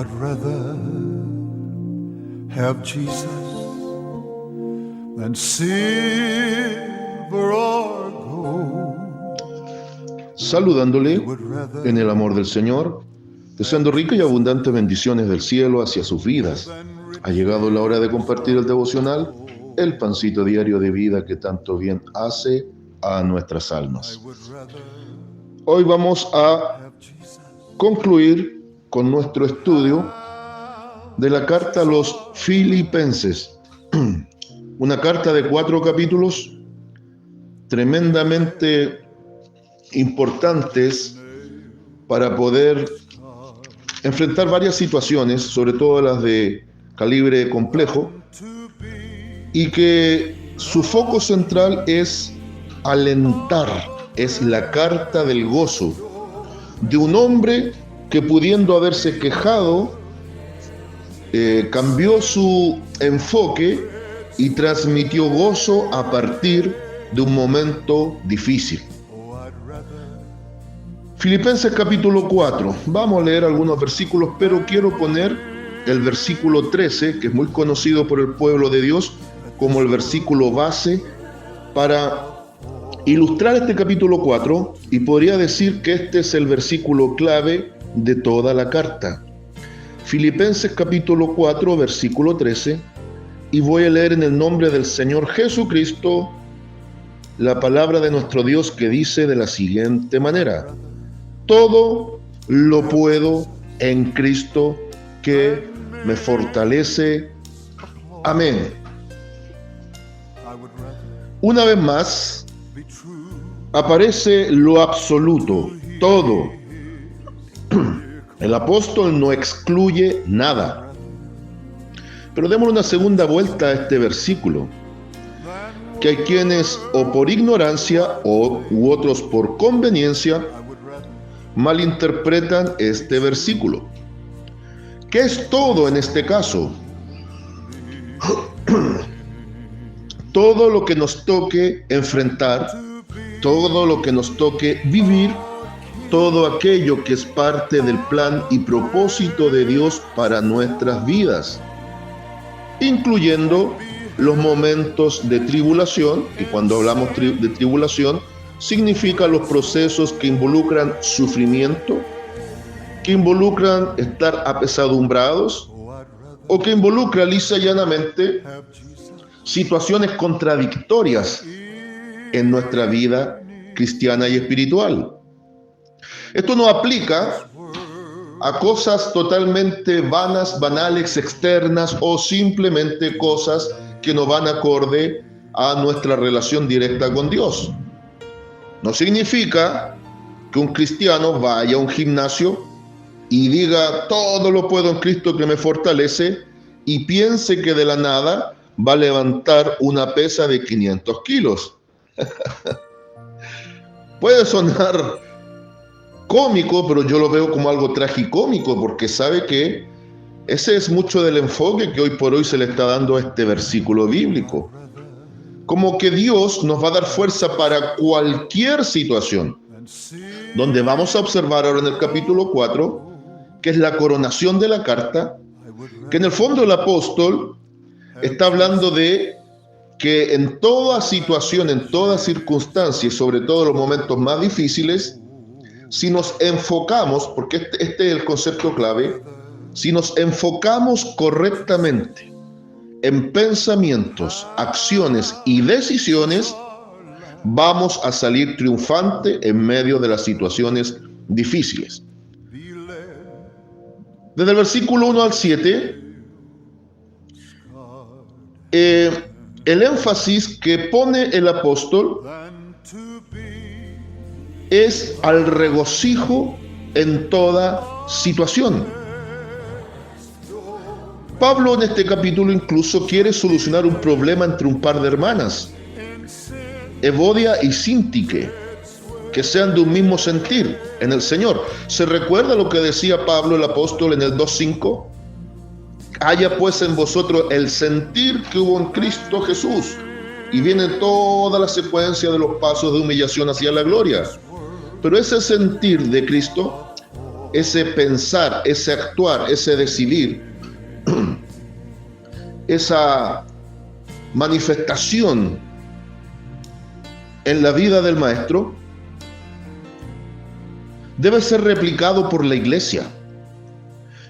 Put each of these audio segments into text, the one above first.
I'd rather have Jesus than silver or gold. Saludándole en el amor del Señor, deseando ricas y abundantes bendiciones del cielo hacia sus vidas. Ha llegado la hora de compartir el devocional, el pancito diario de vida que tanto bien hace a nuestras almas. Hoy vamos a concluir con nuestro estudio de la carta a los Filipenses, una carta de 4 capítulos tremendamente importantes para poder enfrentar varias situaciones, sobre todo las de calibre complejo, y que su foco central es alentar, es la carta del gozo de un hombre que, pudiendo haberse quejado, cambió su enfoque y transmitió gozo a partir de un momento difícil. Filipenses capítulo 4, vamos a leer algunos versículos, pero quiero poner el versículo 13, que es muy conocido por el pueblo de Dios como el versículo base, para ilustrar este capítulo 4, y podría decir que este es el versículo clave de toda la carta. Filipenses capítulo 4, versículo 13, y voy a leer en el nombre del Señor Jesucristo la palabra de nuestro Dios, que dice de la siguiente manera: todo lo puedo en Cristo que me fortalece. Amén. Una vez más aparece lo absoluto, todo. El apóstol no excluye nada. Pero demos una segunda vuelta a este versículo, que hay quienes o por ignorancia u otros por conveniencia malinterpretan este versículo. ¿Qué es todo en este caso? Todo lo que nos toque enfrentar, todo lo que nos toque vivir, todo aquello que es parte del plan y propósito de Dios para nuestras vidas, incluyendo los momentos de tribulación, y cuando hablamos de tribulación, significa los procesos que involucran sufrimiento, que involucran estar apesadumbrados, o que involucran lisa y llanamente situaciones contradictorias en nuestra vida cristiana y espiritual. Esto no aplica a cosas totalmente vanas, banales, externas, o simplemente cosas que no van acorde a nuestra relación directa con Dios. No significa que un cristiano vaya a un gimnasio y diga todo lo puedo en Cristo que me fortalece, y piense que de la nada va a levantar una pesa de 500 kilos. Puede sonar cómico, pero yo lo veo como algo tragicómico, porque sabe que ese es mucho del enfoque que hoy por hoy se le está dando a este versículo bíblico. Como que Dios nos va a dar fuerza para cualquier situación, donde vamos a observar ahora en el capítulo 4, que es la coronación de la carta, que en el fondo el apóstol está hablando de que en toda situación, en toda circunstancia, y sobre todo en los momentos más difíciles, si nos enfocamos, porque este es el concepto clave, si nos enfocamos correctamente en pensamientos, acciones y decisiones, vamos a salir triunfante en medio de las situaciones difíciles. Desde el versículo 1 al 7, el énfasis que pone el apóstol es al regocijo en toda situación. Pablo en este capítulo incluso quiere solucionar un problema entre un par de hermanas, Evodia y Síntique, que sean de un mismo sentir en el Señor. ¿Se recuerda lo que decía Pablo el apóstol en el 2:5? Haya pues en vosotros el sentir que hubo en Cristo Jesús. Y viene toda la secuencia de los pasos de humillación hacia la gloria. Pero ese sentir de Cristo ese pensar, ese actuar, ese decidir, esa manifestación en la vida del maestro debe ser replicado por la iglesia.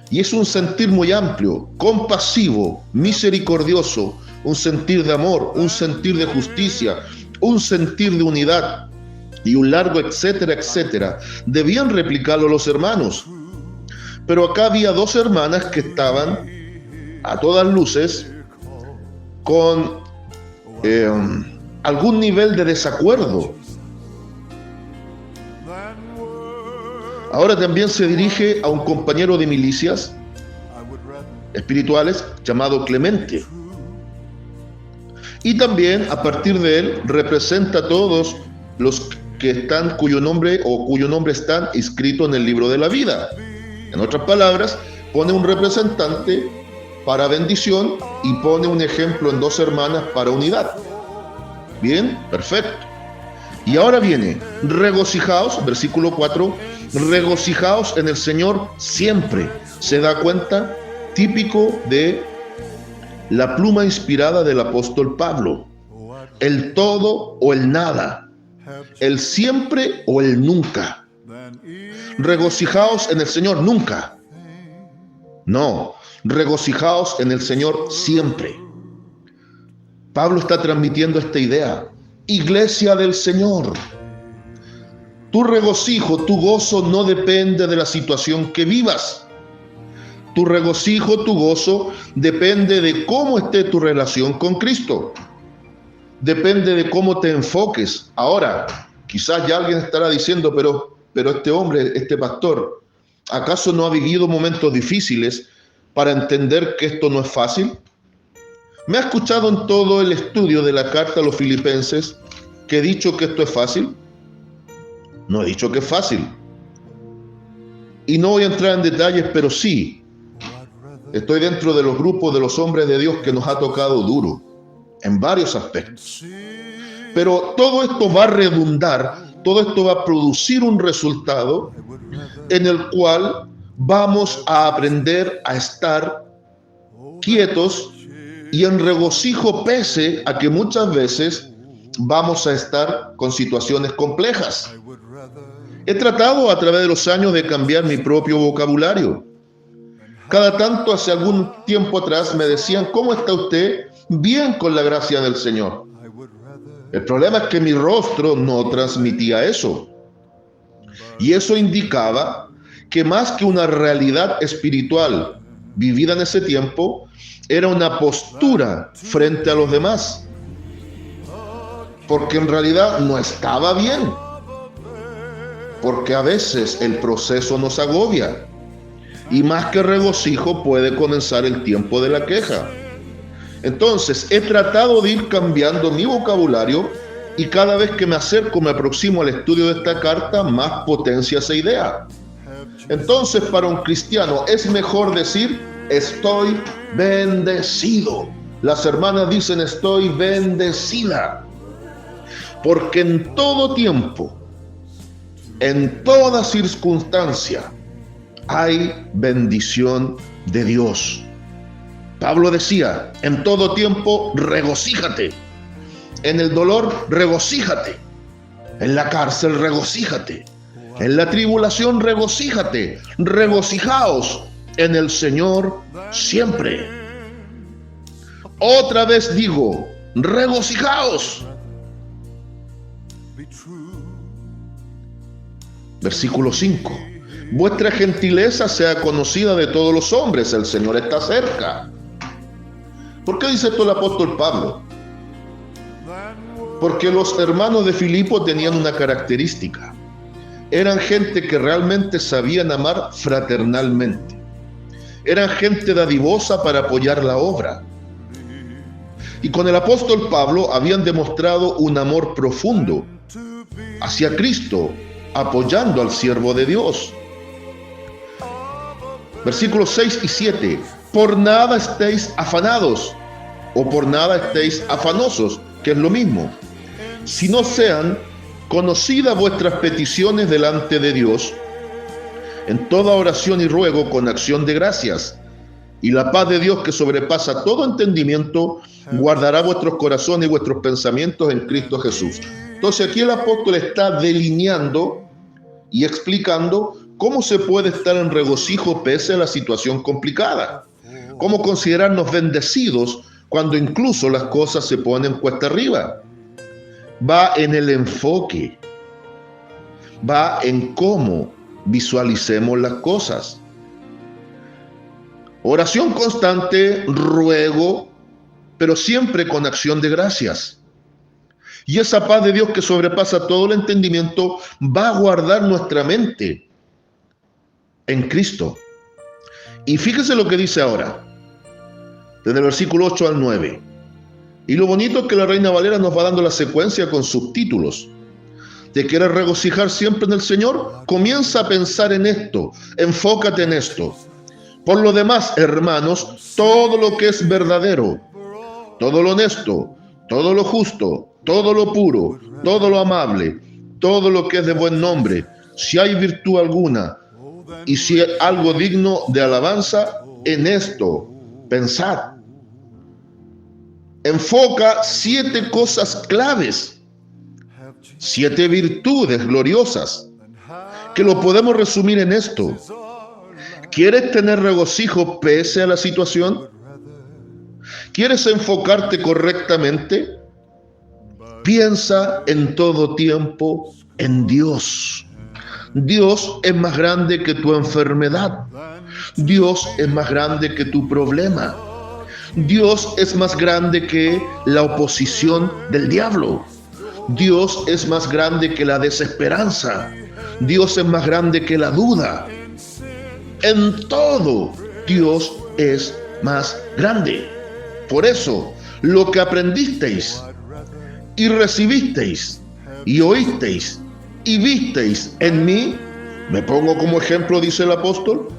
Y es un sentir muy amplio, compasivo, misericordioso, un sentir de amor, un sentir de justicia, un sentir de unidad y un largo etcétera, etcétera. Debían replicarlo los hermanos. Pero acá había dos hermanas que estaban a todas luces con algún nivel de desacuerdo. Ahora también se dirige a un compañero de milicias espirituales llamado Clemente. Y también a partir de él representa a todos los que están, cuyo nombre están inscritos en el libro de la vida. En otras palabras, pone un representante para bendición y pone un ejemplo en dos hermanas para unidad. Bien, perfecto. Y ahora viene, regocijaos, versículo 4, regocijaos en el Señor siempre. ¿Se da cuenta? Típico de la pluma inspirada del apóstol Pablo. El todo o el nada. El siempre o el nunca. Regocijaos en el Señor nunca. No, regocijaos en el Señor siempre. Pablo está transmitiendo esta idea. Iglesia del Señor. Tu regocijo, tu gozo no depende de la situación que vivas. Tu regocijo, tu gozo depende de cómo esté tu relación con Cristo. Depende de cómo te enfoques. Ahora, quizás ya alguien estará diciendo, pero este hombre, este pastor, ¿acaso no ha vivido momentos difíciles para entender que esto no es fácil? ¿Me ha escuchado en todo el estudio de la carta a los Filipenses que he dicho que esto es fácil? No he dicho que es fácil. Y no voy a entrar en detalles, pero sí, estoy dentro de los grupos de los hombres de Dios que nos ha tocado duro, en varios aspectos. Pero todo esto va a redundar, todo esto va a producir un resultado en el cual vamos a aprender a estar quietos y en regocijo, pese a que muchas veces vamos a estar con situaciones complejas. He tratado a través de los años de cambiar mi propio vocabulario. Cada tanto, hace algún tiempo atrás, me decían, ¿cómo está usted? Bien, con la gracia del Señor. El problema es que mi rostro no transmitía eso. Y eso indicaba que más que una realidad espiritual vivida en ese tiempo, era una postura frente a los demás. Porque en realidad no estaba bien. Porque a veces el proceso nos agobia. Y más que regocijo puede comenzar el tiempo de la queja. Entonces he tratado de ir cambiando mi vocabulario y cada vez que me acerco, me aproximo al estudio de esta carta, más potencia esa idea. Entonces para un cristiano es mejor decir estoy bendecido. Las hermanas dicen estoy bendecida. Porque en todo tiempo, en toda circunstancia, hay bendición de Dios. Pablo decía, en todo tiempo regocíjate. En el dolor regocíjate. En la cárcel regocíjate. En la tribulación regocíjate. Regocijaos en el Señor siempre. Otra vez digo, regocijaos. Versículo 5. Vuestra gentileza sea conocida de todos los hombres, el Señor está cerca. ¿Por qué dice esto el apóstol Pablo? Porque los hermanos de Filipo tenían una característica. Eran gente que realmente sabían amar fraternalmente. Eran gente dadivosa para apoyar la obra. Y con el apóstol Pablo habían demostrado un amor profundo hacia Cristo, apoyando al siervo de Dios. Versículos 6 y 7. Por nada estéis afanados, o por nada estéis afanosos, que es lo mismo, sino sean conocidas vuestras peticiones delante de Dios en toda oración y ruego con acción de gracias. Y la paz de Dios, que sobrepasa todo entendimiento, guardará vuestros corazones y vuestros pensamientos en Cristo Jesús. Entonces aquí el apóstol está delineando y explicando cómo se puede estar en regocijo pese a la situación complicada. Cómo considerarnos bendecidos cuando incluso las cosas se ponen cuesta arriba. Va en el enfoque. Va en cómo visualicemos las cosas. Oración constante, ruego, pero siempre con acción de gracias. Y esa paz de Dios que sobrepasa todo el entendimiento va a guardar nuestra mente en Cristo. Y fíjese lo que dice ahora, desde el versículo 8 al 9. Y lo bonito es que la Reina Valera nos va dando la secuencia con subtítulos. ¿Te quieres regocijar siempre en el Señor? Comienza a pensar en esto, enfócate en esto. Por lo demás, hermanos, todo lo que es verdadero, todo lo honesto, todo lo justo, todo lo puro, todo lo amable, todo lo que es de buen nombre, si hay virtud alguna y si hay algo digno de alabanza, en esto pensad. Enfoca 7 cosas claves, 7 virtudes gloriosas, que lo podemos resumir en esto. ¿Quieres tener regocijo pese a la situación? ¿Quieres enfocarte correctamente? Piensa en todo tiempo en Dios. Dios es más grande que tu enfermedad. Dios es más grande que tu problema. Dios es más grande que la oposición del diablo. Dios es más grande que la desesperanza. Dios es más grande que la duda. En todo, Dios es más grande. Por eso, lo que aprendisteis y recibisteis y oísteis y visteis en mí, me pongo como ejemplo, dice el apóstol,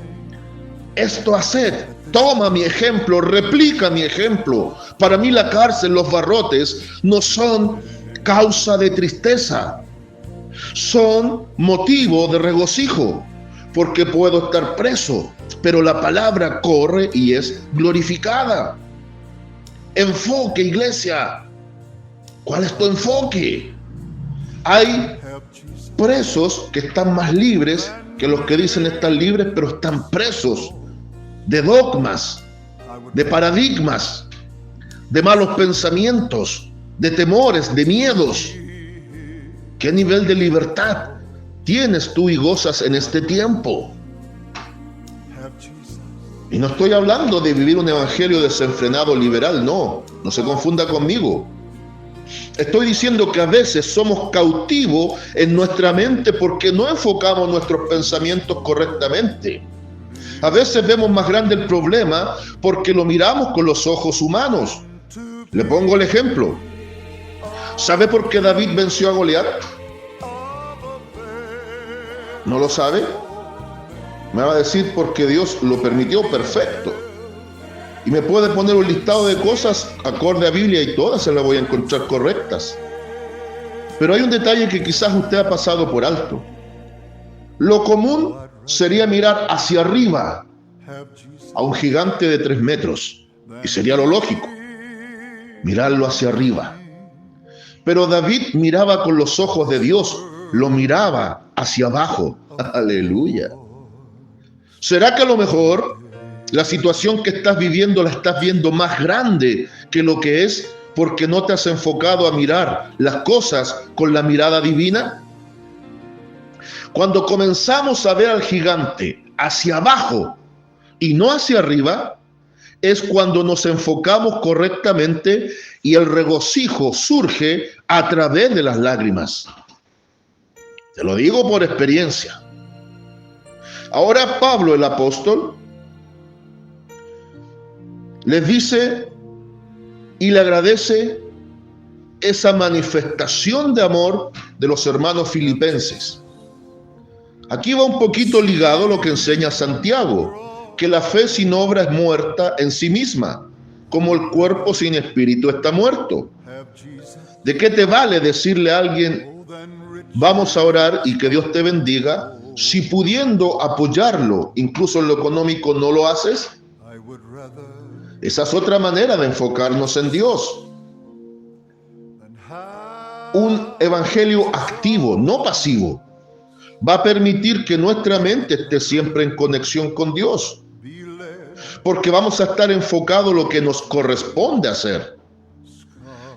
esto haced, toma mi ejemplo, replica mi ejemplo. Para mí la cárcel, los barrotes, no son causa de tristeza, son motivo de regocijo. Porque puedo estar preso, pero la palabra corre y es glorificada. Enfoque, iglesia. ¿Cuál es tu enfoque? Hay presos que están más libres que los que dicen estar libres, pero están presos de dogmas, de paradigmas, de malos pensamientos, de temores, de miedos. ¿Qué nivel de libertad tienes tú y gozas en este tiempo? Y no estoy hablando de vivir un evangelio desenfrenado liberal, no se confunda conmigo. Estoy diciendo que a veces somos cautivos en nuestra mente porque no enfocamos nuestros pensamientos correctamente. A veces vemos más grande el problema porque lo miramos con los ojos humanos. Le pongo el ejemplo. ¿Sabe por qué David venció a Goliat? ¿No lo sabe? Me va a decir porque Dios lo permitió, perfecto. Y me puede poner un listado de cosas acorde a Biblia y todas se las voy a encontrar correctas. Pero hay un detalle que quizás usted ha pasado por alto. Lo común sería mirar hacia arriba a un gigante de 3 metros. Y sería lo lógico, mirarlo hacia arriba. Pero David miraba con los ojos de Dios, lo miraba hacia abajo. Aleluya. ¿Será que a lo mejor la situación que estás viviendo la estás viendo más grande que lo que es porque no te has enfocado a mirar las cosas con la mirada divina? Cuando comenzamos a ver al gigante hacia abajo y no hacia arriba, es cuando nos enfocamos correctamente y el regocijo surge a través de las lágrimas. Te lo digo por experiencia. Ahora Pablo, el apóstol, les dice y le agradece esa manifestación de amor de los hermanos filipenses. Aquí va un poquito ligado lo que enseña Santiago, que la fe sin obra es muerta en sí misma, como el cuerpo sin espíritu está muerto. ¿De qué te vale decirle a alguien, vamos a orar y que Dios te bendiga, Si pudiendo apoyarlo, incluso en lo económico, no lo haces, esa es otra manera de enfocarnos en Dios. Un evangelio activo, no pasivo, va a permitir que nuestra mente esté siempre en conexión con Dios, porque vamos a estar enfocados en lo que nos corresponde hacer.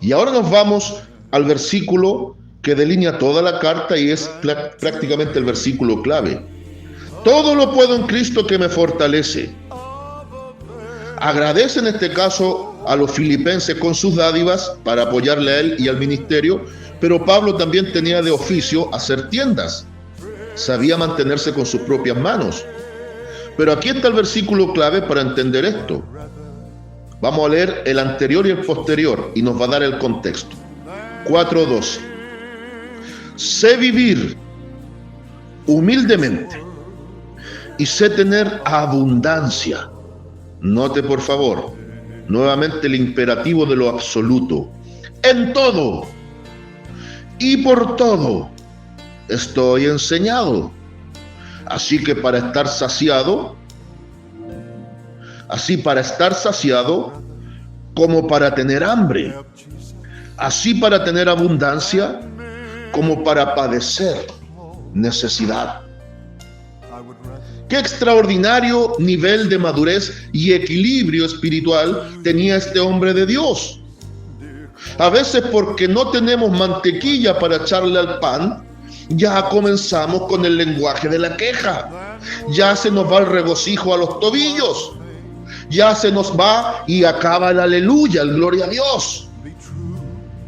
Y ahora nos vamos al versículo que delinea toda la carta y es prácticamente el versículo clave. Todo lo puedo en Cristo que me fortalece. Agradece en este caso a los filipenses con sus dádivas para apoyarle a él y al ministerio, pero Pablo también tenía de oficio hacer tiendas. Sabía mantenerse con sus propias manos. Pero aquí está el versículo clave para entender esto. Vamos a leer el anterior y el posterior y nos va a dar el contexto. 4:12. Sé vivir humildemente y sé tener abundancia. Note por favor, nuevamente el imperativo de lo absoluto. En todo y por todo estoy enseñado. Así que para estar saciado, como para tener hambre, así para tener abundancia, como para padecer necesidad. Qué extraordinario nivel de madurez y equilibrio espiritual tenía este hombre de Dios. A veces porque no tenemos mantequilla para echarle al pan, ya comenzamos con el lenguaje de la queja. Ya se nos va el regocijo a los tobillos. Ya se nos va y acaba el aleluya, el gloria a Dios.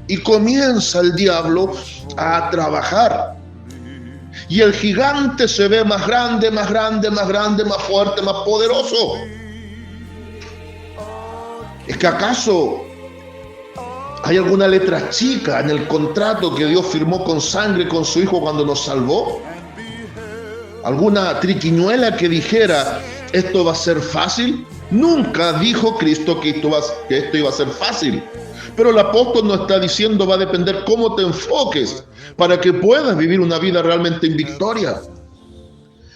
Y comienza el diablo a trabajar. Y el gigante se ve más grande, más grande, más grande, más fuerte, más poderoso. ¿Es que acaso hay alguna letra chica en el contrato que Dios firmó con sangre con su Hijo cuando nos salvó? ¿Alguna triquiñuela que dijera esto va a ser fácil? Nunca dijo Cristo que esto iba a ser fácil. Pero el apóstol nos está diciendo va a depender cómo te enfoques para que puedas vivir una vida realmente en victoria.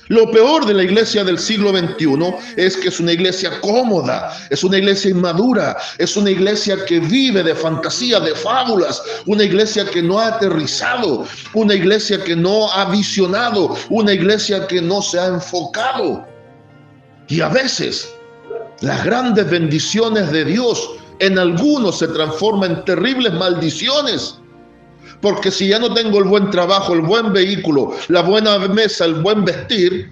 Lo peor de la iglesia del siglo XXI es que es una iglesia cómoda, es una iglesia inmadura, es una iglesia que vive de fantasía, de fábulas, una iglesia que no ha aterrizado, una iglesia que no ha visionado, una iglesia que no se ha enfocado. Y a veces las grandes bendiciones de Dios en algunos se transforman en terribles maldiciones. Porque si ya no tengo el buen trabajo, el buen vehículo, la buena mesa, el buen vestir,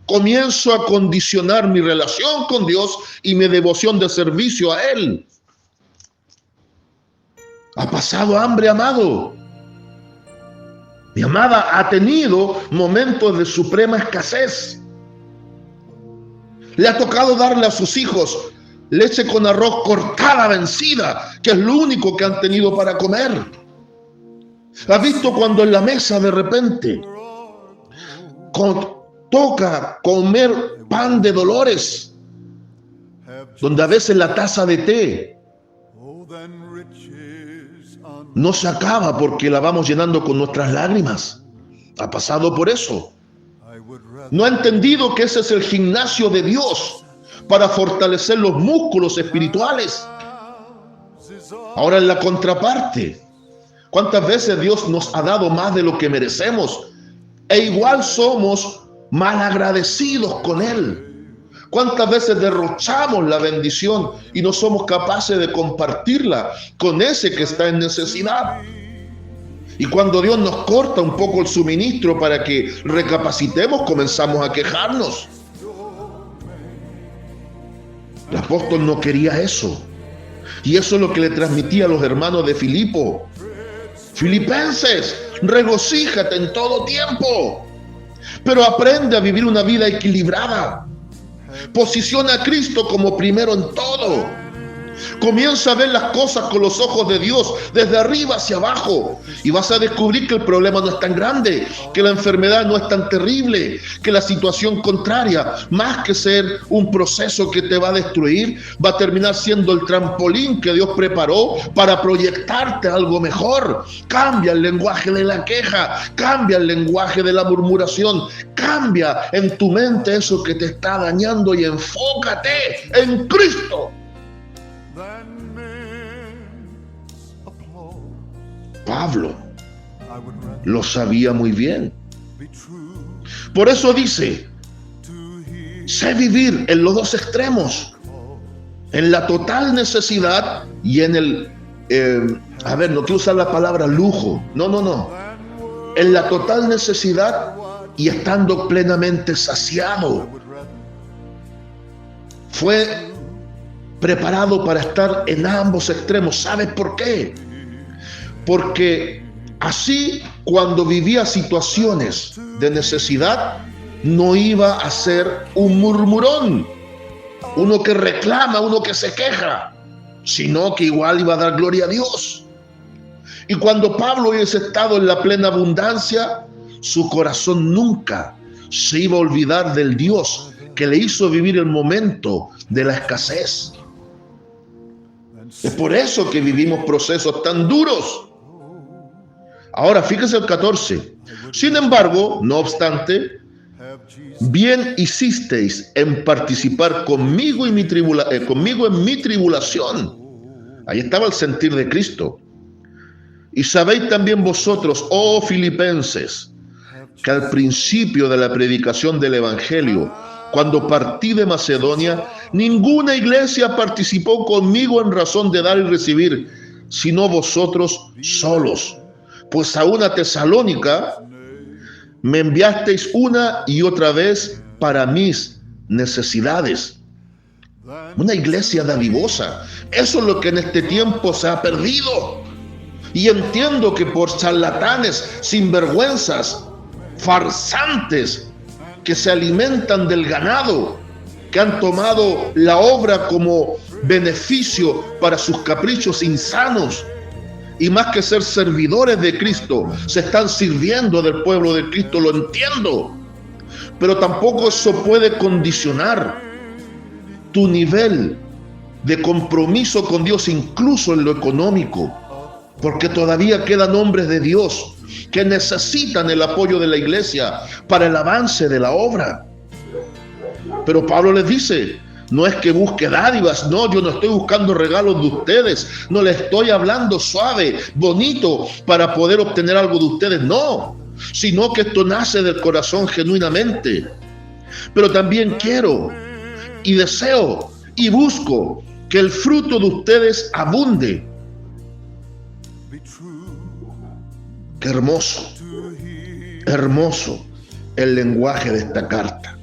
comienzo a condicionar mi relación con Dios y mi devoción de servicio a Él. ¿Ha pasado hambre, amado? Mi amada ha tenido momentos de suprema escasez. Le ha tocado darle a sus hijos leche con arroz cortada, vencida, que es lo único que han tenido para comer. ¿Has visto cuando en la mesa de repente toca comer pan de dolores? Donde a veces la taza de té no se acaba porque la vamos llenando con nuestras lágrimas. Ha pasado por eso. No ha entendido que ese es el gimnasio de Dios para fortalecer los músculos espirituales. Ahora en la contraparte, ¿cuántas veces Dios nos ha dado más de lo que merecemos? E igual somos mal agradecidos con Él. ¿Cuántas veces derrochamos la bendición y no somos capaces de compartirla con ese que está en necesidad? Y cuando Dios nos corta un poco el suministro para que recapacitemos, comenzamos a quejarnos. El apóstol no quería eso. Y eso es lo que le transmitía a los hermanos de Filipo. Filipenses, regocíjate en todo tiempo, pero aprende a vivir una vida equilibrada. Posiciona a Cristo como primero en todo. Comienza a ver las cosas con los ojos de Dios, desde arriba hacia abajo, y vas a descubrir que el problema no es tan grande, que la enfermedad no es tan terrible, que la situación contraria, más que ser un proceso que te va a destruir, va a terminar siendo el trampolín que Dios preparó para proyectarte algo mejor. Cambia el lenguaje de la queja, cambia el lenguaje de la murmuración, cambia en tu mente eso que te está dañando y enfócate en Cristo. Pablo lo sabía muy bien. Por eso dice, sé vivir en los dos extremos, en la total necesidad y en el, no quiero usar la palabra lujo, no, en la total necesidad y estando plenamente saciado. Fue preparado para estar en ambos extremos. ¿Sabes por qué? Porque así, cuando vivía situaciones de necesidad, no iba a ser un murmurón, uno que reclama, uno que se queja, sino que igual iba a dar gloria a Dios. Y cuando Pablo hubiese estado en la plena abundancia, su corazón nunca se iba a olvidar del Dios que le hizo vivir el momento de la escasez. Es por eso que vivimos procesos tan duros. Ahora, fíjese el 14. Sin embargo, no obstante, bien hicisteis en participar conmigo en mi tribulación. Ahí estaba el sentir de Cristo. Y sabéis también vosotros, oh filipenses, que al principio de la predicación del Evangelio, cuando partí de Macedonia, ninguna iglesia participó conmigo en razón de dar y recibir, sino vosotros solos. Pues a una Tesalónica me enviasteis una y otra vez para mis necesidades. Una iglesia dadivosa. Eso es lo que en este tiempo se ha perdido. Y entiendo que por charlatanes, sinvergüenzas, farsantes, que se alimentan del ganado, que han tomado la obra como beneficio para sus caprichos insanos, y más que ser servidores de Cristo, se están sirviendo del pueblo de Cristo, lo entiendo. Pero tampoco eso puede condicionar tu nivel de compromiso con Dios, incluso en lo económico, porque todavía quedan hombres de Dios que necesitan el apoyo de la iglesia para el avance de la obra. Pero Pablo les dice, no es que busque dádivas, no, yo no estoy buscando regalos de ustedes, no les estoy hablando suave, bonito, para poder obtener algo de ustedes, no, sino que esto nace del corazón genuinamente. Pero también quiero y deseo y busco que el fruto de ustedes abunde. Qué hermoso, hermoso el lenguaje de esta carta.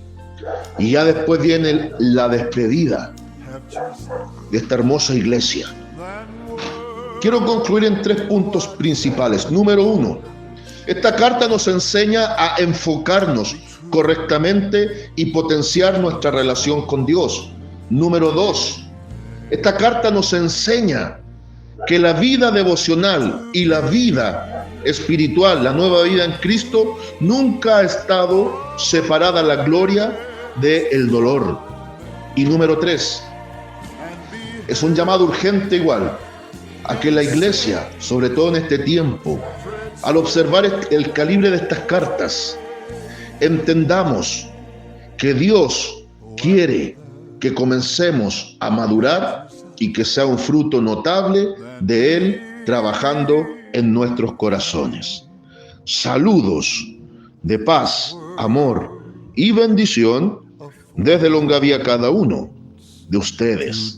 Y ya después viene la despedida de esta hermosa iglesia. Quiero concluir en 3 puntos principales. Número 1, esta carta nos enseña a enfocarnos correctamente y potenciar nuestra relación con Dios. Número 2, esta carta nos enseña que la vida devocional y la vida espiritual, la nueva vida en Cristo, nunca ha estado separada la gloria del dolor. Y número 3, es un llamado urgente igual a que la iglesia, sobre todo en este tiempo, al observar el calibre de estas cartas, entendamos que Dios quiere que comencemos a madurar y que sea un fruto notable de Él trabajando en nuestros corazones. Saludos de paz, amor y bendición desde Longaví a cada uno de ustedes.